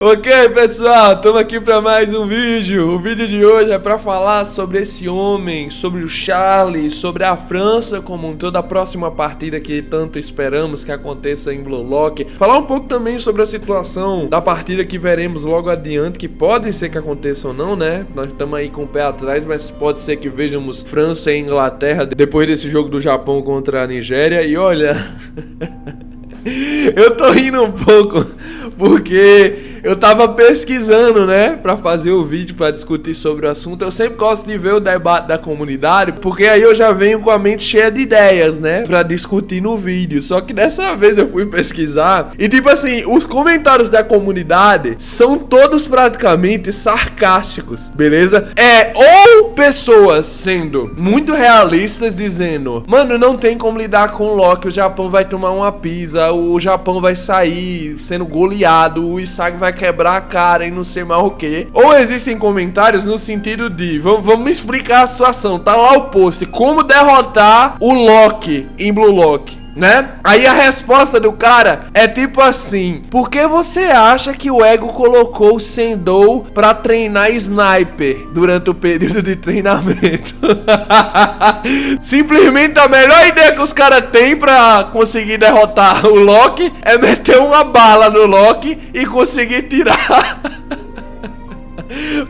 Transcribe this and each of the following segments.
Ok, pessoal, estamos aqui para mais um vídeo. O vídeo de hoje é para falar sobre esse homem, sobre o Charles, sobre a França como um todo, a próxima partida que tanto esperamos que aconteça em Blue Lock. Falar um pouco também sobre a situação da partida que veremos logo adiante, que pode ser que aconteça ou não, né? Nós estamos aí com o pé atrás, mas pode ser que vejamos França e Inglaterra depois desse jogo do Japão contra a Nigéria. E olha... eu tô rindo um pouco porque eu tava pesquisando, né, pra fazer o vídeo, pra discutir sobre o assunto. Eu sempre gosto de ver o debate da comunidade, porque aí eu já venho com a mente cheia de ideias, né, pra discutir no vídeo. Só que dessa vez eu fui pesquisar e, tipo assim, os comentários da comunidade são todos praticamente sarcásticos, beleza? Ou pessoas sendo muito realistas dizendo: mano, não tem como lidar com o Loki, o Japão vai tomar uma pisa, o Japão vai sair sendo goleado, o Isagi vai quebrar a cara e não sei mais o que. Ou existem comentários no sentido de: vamos me explicar a situação, tá lá o post, como derrotar o Loki em Blue Lock, né? Aí a resposta do cara é tipo assim: por que você acha que o Ego colocou o Sendou pra treinar sniper durante o período de treinamento? Simplesmente a melhor ideia que os caras têm pra conseguir derrotar o Loki é meter uma bala no Loki e conseguir tirar.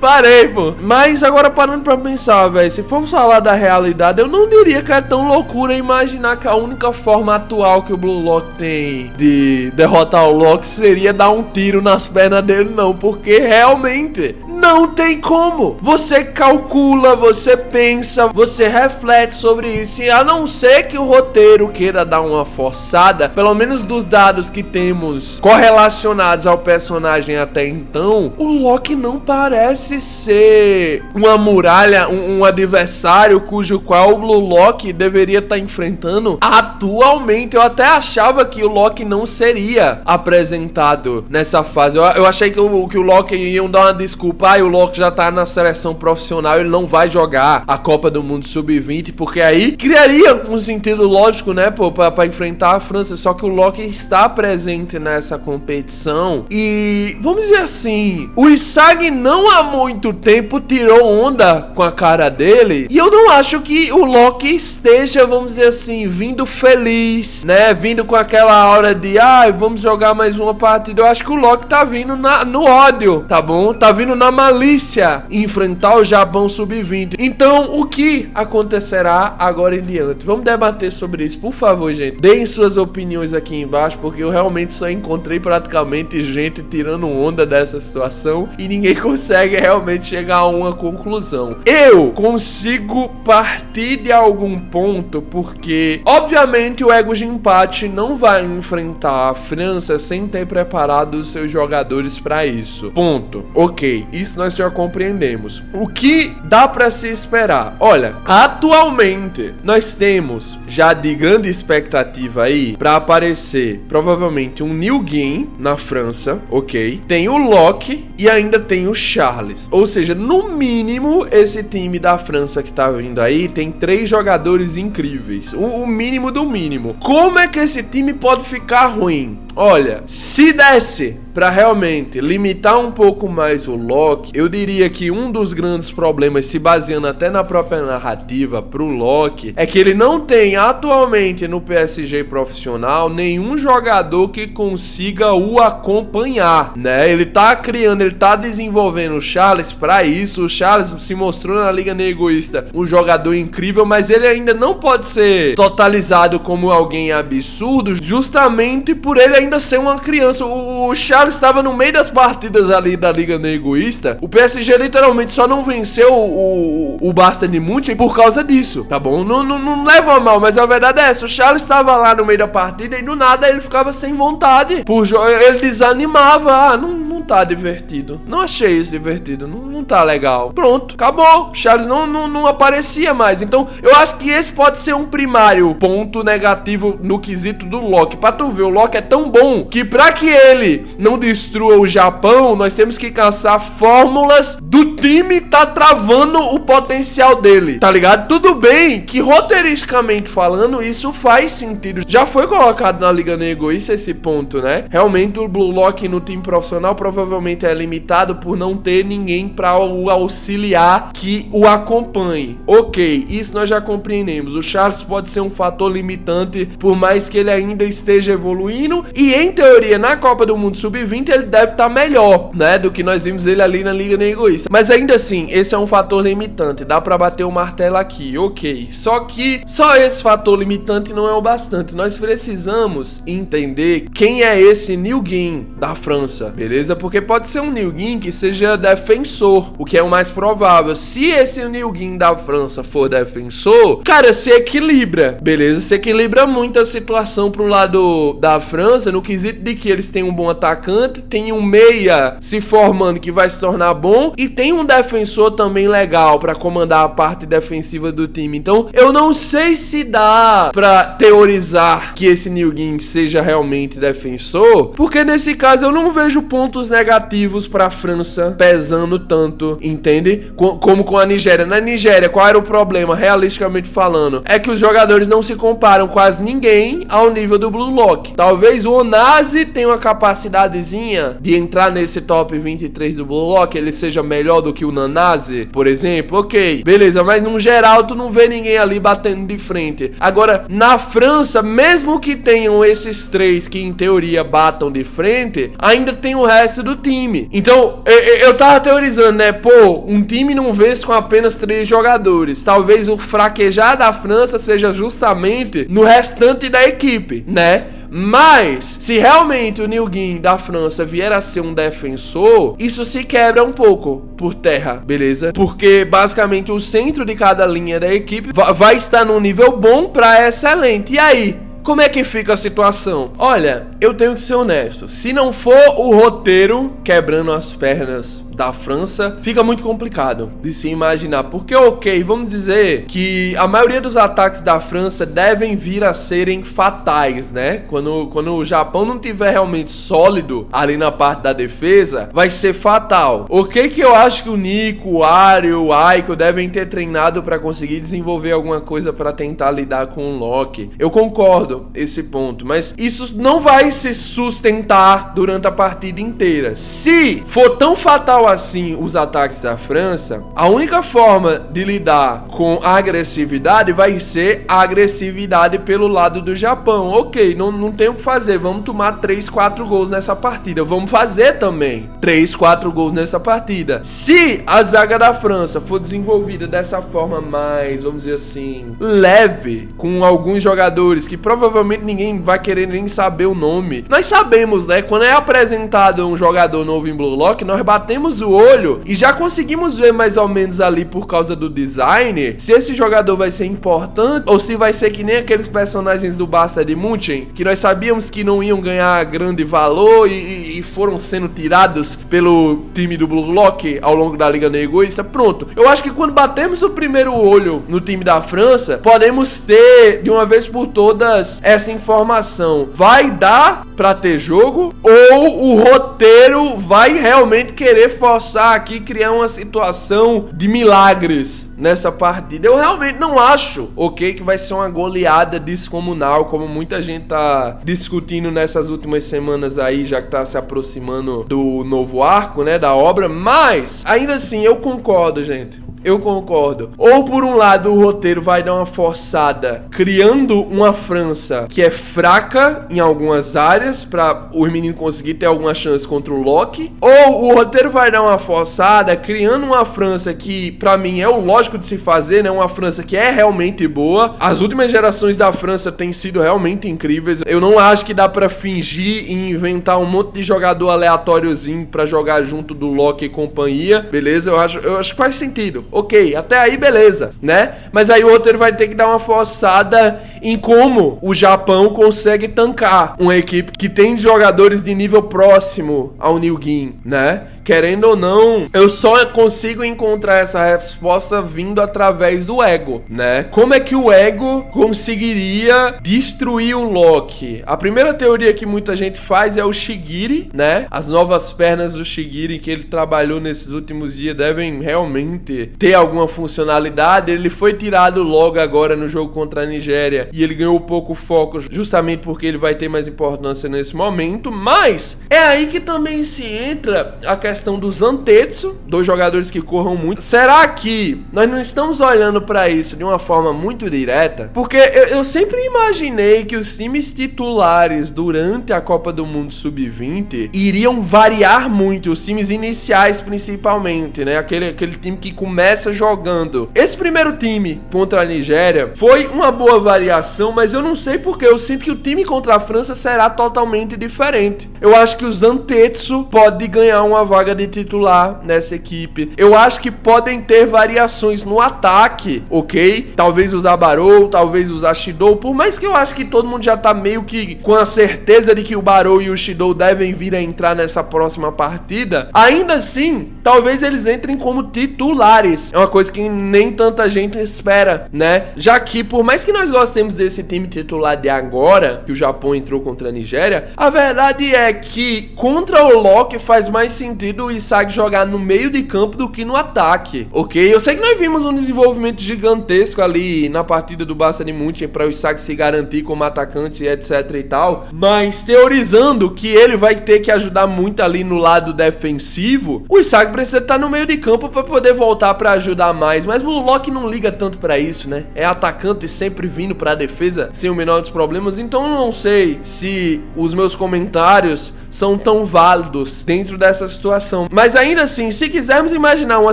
Parei, pô. Mas agora parando pra pensar, velho, se formos falar da realidade, eu não diria que é tão loucura imaginar que a única forma atual que o Blue Lock tem de derrotar o Loki seria dar um tiro nas pernas dele, não. Porque realmente não tem como. Você calcula, você pensa, você reflete sobre isso, e a não ser que o roteiro queira dar uma forçada, pelo menos dos dados que temos correlacionados ao personagem até então, o Loki não parece ser uma muralha, um adversário cujo qual o Blue Lock deveria estar enfrentando atualmente. Eu até achava que o Loki não seria apresentado nessa fase. Eu achei que o Loki iam dar uma desculpa: o Loki já tá na seleção profissional, ele não vai jogar a Copa do Mundo Sub-20, porque aí criaria um sentido lógico, né, pô, pra enfrentar a França. Só que o Loki está presente nessa competição e, vamos dizer assim, o Isagi não há muito tempo tirou onda com a cara dele, e eu não acho que o Loki esteja, vamos dizer assim, vindo feliz, né, vindo com aquela aura de vamos jogar mais uma partida. Eu acho que o Loki tá vindo no ódio, tá bom? Tá vindo na malícia enfrentar o Japão Sub-20. Então, o que acontecerá agora em diante? Vamos debater sobre isso, por favor, gente. Deem suas opiniões aqui embaixo, porque eu realmente só encontrei praticamente gente tirando onda dessa situação e ninguém consegue realmente chegar a uma conclusão. Eu consigo partir de algum ponto, porque obviamente o Ego de empate não vai enfrentar a França sem ter preparado os seus jogadores para isso. Ponto. Ok, isso nós já compreendemos. O que dá para se esperar? Olha, atualmente nós temos já de grande expectativa aí para aparecer provavelmente um New Game na França, ok? Tem o Loki e ainda tem o Charles. Ou seja, no mínimo, esse time da França que tá vindo aí tem 3 jogadores incríveis. O mínimo do mínimo. Como é que esse time pode ficar ruim? Olha, se desse pra realmente limitar um pouco mais o Loki, eu diria que um dos grandes problemas, se baseando até na própria narrativa pro Loki, é que ele não tem atualmente no PSG profissional nenhum jogador que consiga o acompanhar, né? Ele tá criando, ele tá desenvolvendo o Charles pra isso. O Charles se mostrou na Liga Egoísta um jogador incrível, mas ele ainda não pode ser totalizado como alguém absurdo, justamente por ele ainda ser uma criança. O Charles estava no meio das partidas ali da Liga Egoísta. O PSG literalmente só não venceu o Bayern de Munique por causa disso, tá bom? Não leva a mal, mas a verdade é essa: o Charles estava lá no meio da partida e do nada ele ficava sem vontade, ele desanimava. Não tá divertido, não achei isso divertido, não tá legal. Pronto, acabou. O Charles não aparecia mais. Então eu acho que esse pode ser um primário ponto negativo no quesito do Loki. Pra tu ver, o Loki é tão bom que pra que ele não destrua o Japão, nós temos que caçar fórmulas do time tá travando o potencial dele, tá ligado? Tudo bem que roteiristicamente falando, isso faz sentido. Já foi colocado na Liga Negoísta esse ponto, né? Realmente o Blue Lock no time profissional provavelmente é limitado por não ter ninguém pra o auxiliar que o acompanhe. Ok, isso nós já compreendemos. O Charles pode ser um fator limitante, por mais que ele ainda esteja evoluindo, e em teoria na Copa do Mundo Sub-20 ele deve estar melhor, né, do que nós vimos ele ali na Liga Negoísta. Mas ainda assim, esse é um fator limitante, dá pra bater o martelo aqui, ok. Só que só esse fator limitante não é o bastante. Nós precisamos entender quem é esse Nilguin da França, beleza? Porque pode ser um Nilguin que seja defensor, o que é o mais provável. Se esse Nilguin da França for defensor, cara, se equilibra, beleza? Se equilibra muito a situação pro lado da França, no quesito de que eles têm um bom atacante, tem um meia se formando que vai se tornar bom, e tem um defensor também legal pra comandar a parte defensiva do time. Então, eu não sei se dá pra teorizar que esse Nilguin seja realmente defensor, porque nesse caso eu não vejo pontos negativos pra França pesando tanto, entende? Como com a Nigéria. Na Nigéria, qual era o problema, realisticamente falando? É que os jogadores não se comparam quase ninguém ao nível do Blue Lock. Talvez o Onazi tenha uma capacidadezinha de entrar nesse top 23 do Blue Lock, ele seja melhor do que o Nanazi, por exemplo. Ok, beleza, mas no geral tu não vê ninguém ali batendo de frente. Agora, na França, mesmo que tenham esses três que em teoria batam de frente, ainda tem o resto do time. Então, eu tava teorizando, né? Pô, um time não vence com apenas 3 jogadores. Talvez o fraquejar da França seja justamente no restante da equipe, né? Mas, se realmente o Nilguin da França vier a ser um defensor, isso se quebra um pouco por terra, beleza? Porque, basicamente, o centro de cada linha da equipe vai estar num nível bom pra excelente. E aí? Como é que fica a situação? Olha, eu tenho que ser honesto. Se não for o roteiro quebrando as pernas da França, fica muito complicado de se imaginar. Porque, ok, vamos dizer que a maioria dos ataques da França devem vir a serem fatais, né? Quando o Japão não tiver realmente sólido ali na parte da defesa, vai ser fatal. Ok que eu acho que o Nico, o Ario, o Aiko devem ter treinado para conseguir desenvolver alguma coisa para tentar lidar com o Loki. Eu concordo esse ponto, mas isso não vai se sustentar durante a partida inteira. Se for tão fatal assim os ataques da França, a única forma de lidar com a agressividade vai ser a agressividade pelo lado do Japão. Ok, não tem o que fazer, vamos tomar 3, 4 gols nessa partida, vamos fazer também 3, 4 gols nessa partida. Se a zaga da França for desenvolvida dessa forma mais, vamos dizer assim, leve, com alguns jogadores que provavelmente ninguém vai querer nem saber o nome. Nós sabemos, né, quando é apresentado um jogador novo em Blue Lock, nós batemos o olho e já conseguimos ver mais ou menos ali, por causa do design, se esse jogador vai ser importante ou se vai ser que nem aqueles personagens do Barça de München, que nós sabíamos que não iam ganhar grande valor e foram sendo tirados pelo time do Blue Lock ao longo da Liga Negoísta. Pronto, eu acho que quando batemos o primeiro olho no time da França, podemos ter de uma vez por todas essa informação. Vai dar pra ter jogo ou o roteiro vai realmente querer forçar aqui, criar uma situação de milagres nessa partida? Eu realmente não acho, ok, que vai ser uma goleada descomunal, como muita gente tá discutindo nessas últimas semanas aí, já que tá se aproximando do novo arco, né, da obra. Mas, ainda assim, eu concordo, gente. Eu concordo. Ou por um lado o roteiro vai dar uma forçada, criando uma França que é fraca em algumas áreas, pra os meninos conseguir ter alguma chance contra o Loki. Ou o roteiro vai dar uma forçada, criando uma França que, pra mim, é o lógico de se fazer, né? Uma França que é realmente boa. As últimas gerações da França têm sido realmente incríveis. Eu não acho que dá pra fingir e inventar um monte de jogador aleatóriozinho pra jogar junto do Loki e companhia. Beleza? Eu acho que faz sentido. Ok, até aí beleza, né? Mas aí o roteiro vai ter que dar uma forçada em como o Japão consegue tancar uma equipe que tem jogadores de nível próximo ao New Gin, né? Querendo ou não, eu só consigo encontrar essa resposta vindo através do ego, né? Como é que o ego conseguiria destruir o Loki? A primeira teoria que muita gente faz é o Shigiri, né? As novas pernas do Shigiri que ele trabalhou nesses últimos dias devem realmente ter alguma funcionalidade. Ele foi tirado logo agora no jogo contra a Nigéria e ele ganhou pouco foco justamente porque ele vai ter mais importância nesse momento, mas é aí que também se entra a questão do Zantetsu, dois jogadores que corram muito. Será que nós não estamos olhando para isso de uma forma muito direta? Porque eu sempre imaginei que os times titulares durante a Copa do Mundo Sub-20 iriam variar muito, os times iniciais principalmente, né? Aquele time que começa jogando. Esse primeiro time contra a Nigéria foi uma boa variação, mas eu não sei porque eu sinto que o time contra a França será totalmente diferente. Eu acho que o Zantetsu pode ganhar uma vaga de titular nessa equipe. Eu acho que podem ter variações no ataque, ok? Talvez usar Barou, talvez usar Shidou, por mais que eu acho que todo mundo já tá meio que com a certeza de que o Barou e o Shidou devem vir a entrar nessa próxima partida, ainda assim, talvez eles entrem como titulares. É uma coisa que nem tanta gente espera, né? Já que, por mais que nós gostemos desse time titular de agora, que o Japão entrou contra a Nigéria, a verdade é que contra o Loki faz mais sentido o Isagi jogar no meio de campo do que no ataque, ok? Eu sei que nós vimos um desenvolvimento gigantesco ali na partida do Barça de München para o Isagi se garantir como atacante e etc e tal, mas teorizando que ele vai ter que ajudar muito ali no lado defensivo, o Isagi precisa estar no meio de campo para poder voltar para ajudar mais, mas o Loki não liga tanto para isso, né? É atacante sempre vindo para a defesa sem o menor dos problemas, então eu não sei se os meus comentários são tão válidos dentro dessa situação. Mas ainda assim, se quisermos imaginar uma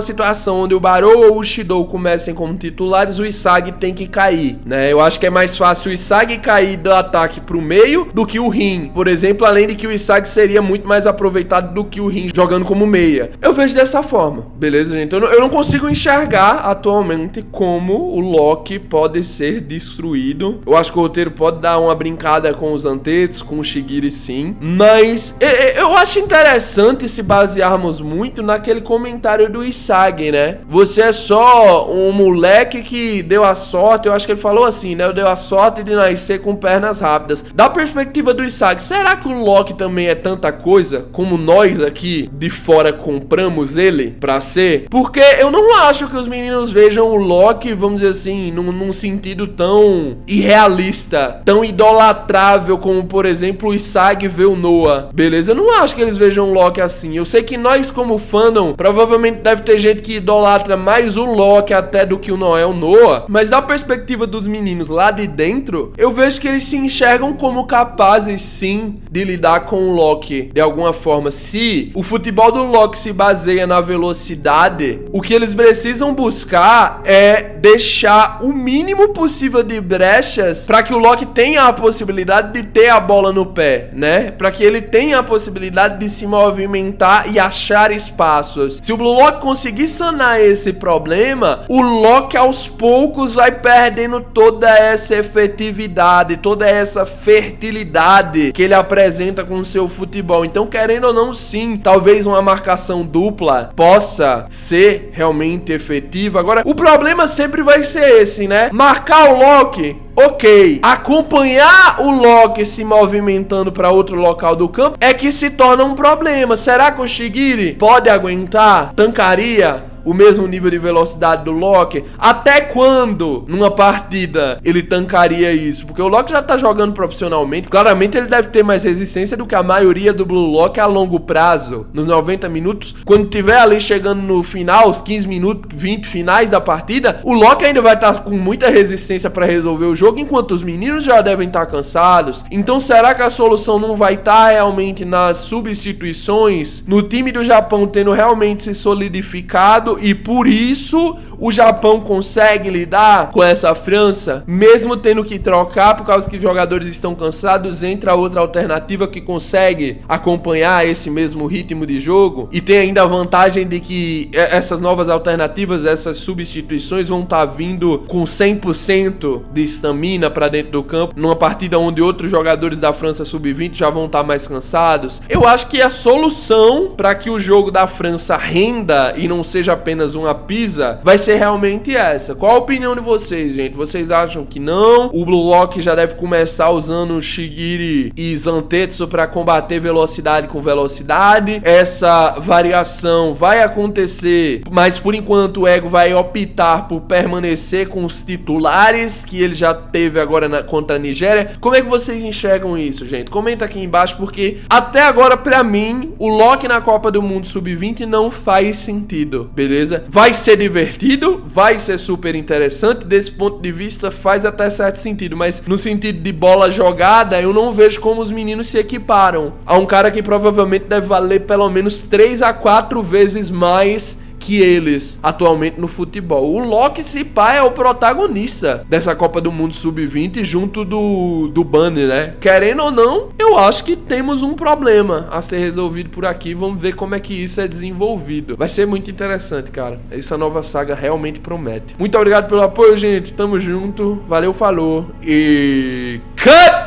situação onde o Barou ou o Shidou comecem como titulares, o Isagi tem que cair, né? Eu acho que é mais fácil o Isagi cair do ataque pro meio do que o Rin, por exemplo, além de que o Isagi seria muito mais aproveitado do que o Rin jogando como meia. Eu vejo dessa forma, beleza, gente? Eu não consigo enxergar atualmente como o Loki pode ser destruído. Eu acho que o roteiro pode dar uma brincada com os Zantetsu, com o Shigiri sim, mas eu acho interessante se basearmos muito naquele comentário do Isagi, né? Você é só um moleque que deu a sorte, eu acho que ele falou assim, né? Eu dei a sorte de nascer com pernas rápidas. Da perspectiva do Isagi, será que o Loki também é tanta coisa como nós aqui de fora compramos ele pra ser? Porque eu não acho que os meninos vejam o Loki, vamos dizer assim, num sentido tão irrealista, tão idolatrável como, por exemplo, o Isagi vê o Noah, beleza? Eu não acho que eles vejam o Loki assim. Eu sei que nós, como fandom, provavelmente deve ter gente que idolatra mais o Loki até do que o Noah, mas da perspectiva dos meninos lá de dentro, eu vejo que eles se enxergam como capazes sim de lidar com o Loki de alguma forma. Se o futebol do Loki se baseia na velocidade, o que eles precisam buscar é deixar o mínimo possível de brechas para que o Loki tenha a possibilidade de ter a bola no pé, né? Para que ele tenha a possibilidade de se movimentar e achar espaços. Se o Blue Lock conseguir sanar esse problema, o Loki aos poucos vai perdendo toda essa efetividade, toda essa fertilidade que ele apresenta com o seu futebol. Então, querendo ou não, sim, talvez uma marcação dupla possa ser realmente efetiva. Agora, o problema sempre vai ser esse, né? Marcar o Loki, ok. Acompanhar o Loki se movimentando para outro local do campo é que se torna um problema. Será que o Shigiri pode aguentar? Tancaria o mesmo nível de velocidade do Loki? Até quando, numa partida, ele tancaria isso? Porque o Loki já tá jogando profissionalmente. Claramente ele deve ter mais resistência do que a maioria do Blue Lock a longo prazo. Nos 90 minutos, quando tiver ali chegando no final, os 15 minutos, 20 finais da partida, o Loki ainda vai estar com muita resistência para resolver o jogo, enquanto os meninos já devem estar cansados. Então será que a solução não vai estar realmente nas substituições? No time do Japão tendo realmente se solidificado? cansado e por isso o Japão consegue lidar com essa França, mesmo tendo que trocar por causa que os jogadores estão cansados. Entra outra alternativa que consegue acompanhar esse mesmo ritmo de jogo e tem ainda a vantagem de que essas novas alternativas, essas substituições vão estar vindo com 100% de estamina para dentro do campo, numa partida onde outros jogadores da França sub-20 já vão estar mais cansados. Eu acho que a solução para que o jogo da França renda e não seja apenas uma pisa vai ser realmente essa. Qual a opinião de vocês, gente? Vocês acham que não? O Blue Lock já deve começar usando Shigiri e Zantetsu para combater velocidade com velocidade. Essa variação vai acontecer, mas por enquanto o Ego vai optar por permanecer com os titulares que ele já teve agora contra a Nigéria. Como é que vocês enxergam isso, gente? Comenta aqui embaixo, porque até agora, pra mim, o Lock na Copa do Mundo Sub-20 não faz sentido, beleza? Vai ser divertido, vai ser super interessante, desse ponto de vista faz até certo sentido, mas no sentido de bola jogada, eu não vejo como os meninos se equiparam a um cara que provavelmente deve valer pelo menos 3 a 4 vezes mais que eles atualmente no futebol. O Lock, se pá, é o protagonista dessa Copa do Mundo Sub-20 junto do Bunny, né? Querendo ou não, eu acho que temos um problema a ser resolvido por aqui. Vamos ver como é que isso é desenvolvido. Vai ser muito interessante, cara. Essa nova saga realmente promete. Muito obrigado pelo apoio, gente. Tamo junto. Valeu, falou e... Cut!